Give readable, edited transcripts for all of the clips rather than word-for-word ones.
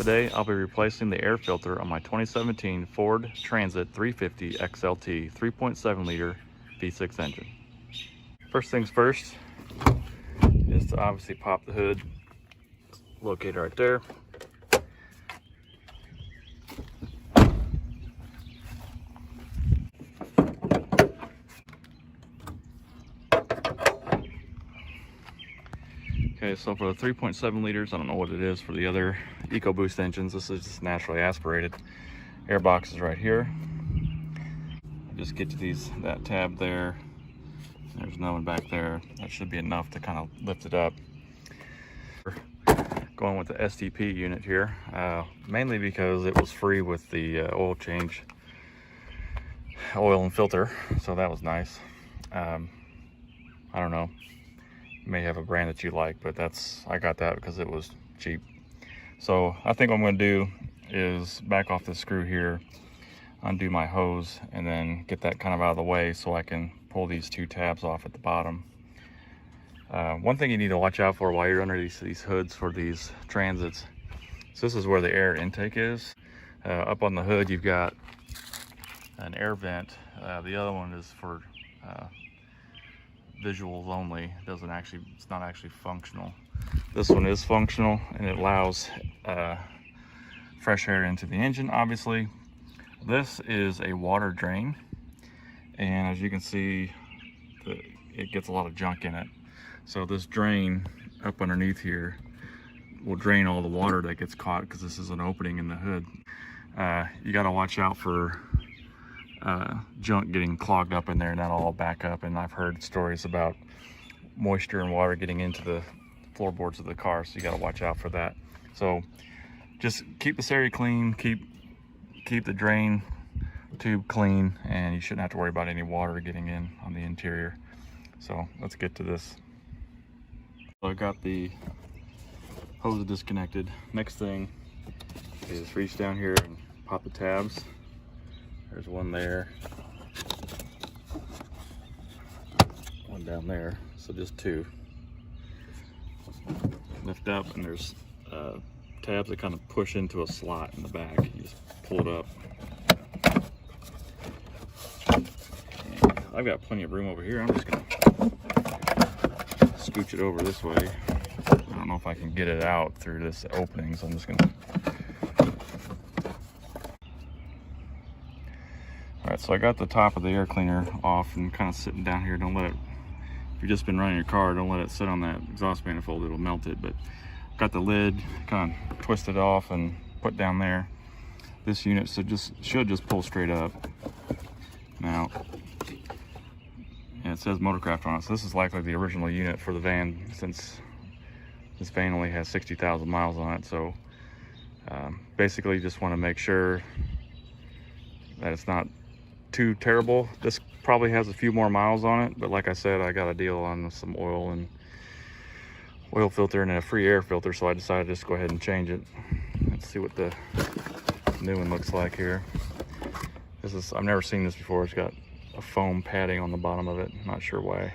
Today I'll be replacing the air filter on my 2017 Ford Transit 350 XLT 3.7 liter V6 engine. First things first is to obviously pop the hood, located right there. Okay, so for the 3.7 liters, I don't know what it is for the other EcoBoost engines. This is just naturally aspirated. Air box is right here. Just get to that tab there. There's no one back there. That should be enough to kind of lift it up. Going with the STP unit here, mainly because it was free with the oil change, oil and filter, so that was nice. I don't know. May have a brand that you like, but I got that because it was cheap. So I think what I'm going to do is back off the screw here, undo my hose, and then get that kind of out of the way so I can pull these two tabs off at the bottom. One thing you need to watch out for while you're under these hoods for these transits, so this is where the air intake is. Up on the hood you've got an air vent. The other one is for visuals only. It's not actually functional. This one is functional, and it allows fresh air into the engine, obviously. This is a water drain, and as you can see, it gets a lot of junk in it. So this drain up underneath here will drain all the water that gets caught, because this is an opening in the hood. You got to watch out for junk getting clogged up in there, and that'll all back up. And I've heard stories about moisture and water getting into the floorboards of the car, so you got to watch out for that. So just keep this area clean, keep the drain tube clean, and you shouldn't have to worry about any water getting in on the interior. So let's get to this. So I got the hose disconnected. Next thing is reach down here and pop the tabs. There's one there, one down there, so just two. Lift up, and there's tabs that kind of push into a slot in the back. You just pull it up. And I've got plenty of room over here. I'm just gonna scooch it over this way. I don't know if I can get it out through this opening, so I'm just gonna. Alright, so I got the top of the air cleaner off and kind of sitting down here. Don't let it, if you've just been running your car, don't let it sit on that exhaust manifold, it'll melt it. But got the lid kind of twisted off and put down there. This unit should just pull straight up. Now, and it says Motorcraft on it, so this is likely the original unit for the van, since this van only has 60,000 miles on it. So basically you just want to make sure that it's not too terrible. This probably has a few more miles on it, but like I said, I got a deal on some oil filter and a free air filter, so I decided to just go ahead and change it. Let's see what the new one looks like here. I've never seen this before. It's got a foam padding on the bottom of it. Not sure why.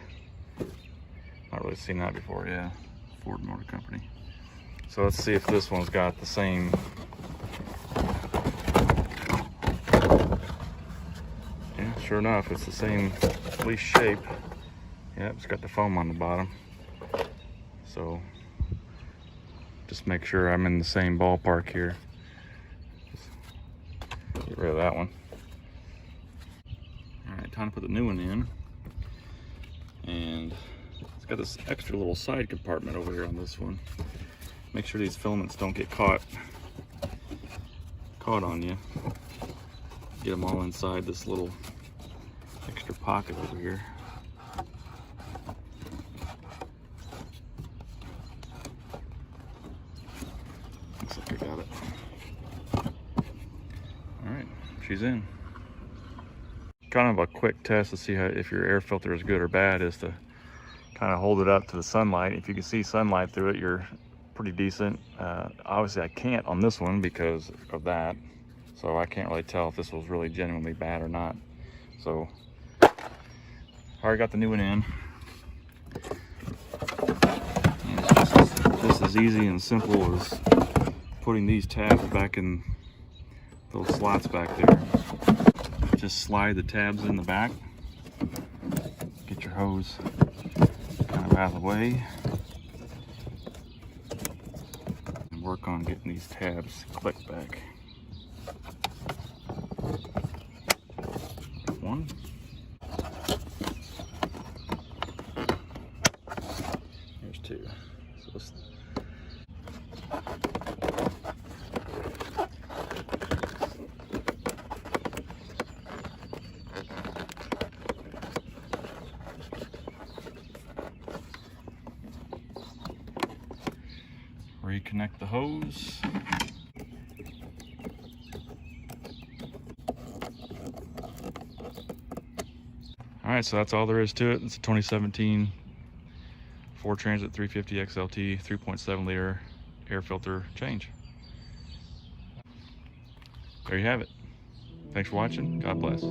Not really seen that before. Yeah, Ford Motor Company. So let's see if this one's got the same. Sure enough, it's the same, at least shape. Yep, it's got the foam on the bottom. So just make sure I'm in the same ballpark here. Just get rid of that one. All right, time to put the new one in. And it's got this extra little side compartment over here on this one. Make sure these filaments don't get caught on you. Get them all inside this little extra pocket over here. Looks like I got it. Alright, she's in. Kind of a quick test to see if your air filter is good or bad is to kind of hold it up to the sunlight. If you can see sunlight through it, you're pretty decent. Obviously I can't on this one because of that, so I can't really tell if this was really genuinely bad or not. So I already got the new one in. And it's just as easy and simple as putting these tabs back in those slots back there. Just slide the tabs in the back. Get your hose kind of out of the way. And work on getting these tabs clicked back. One. Here's two. So let's reconnect the hose. All right, so that's all there is to it. It's a 2017 Ford Transit 350 XLT 3.7 liter air filter change. There you have it. Thanks for watching. God bless.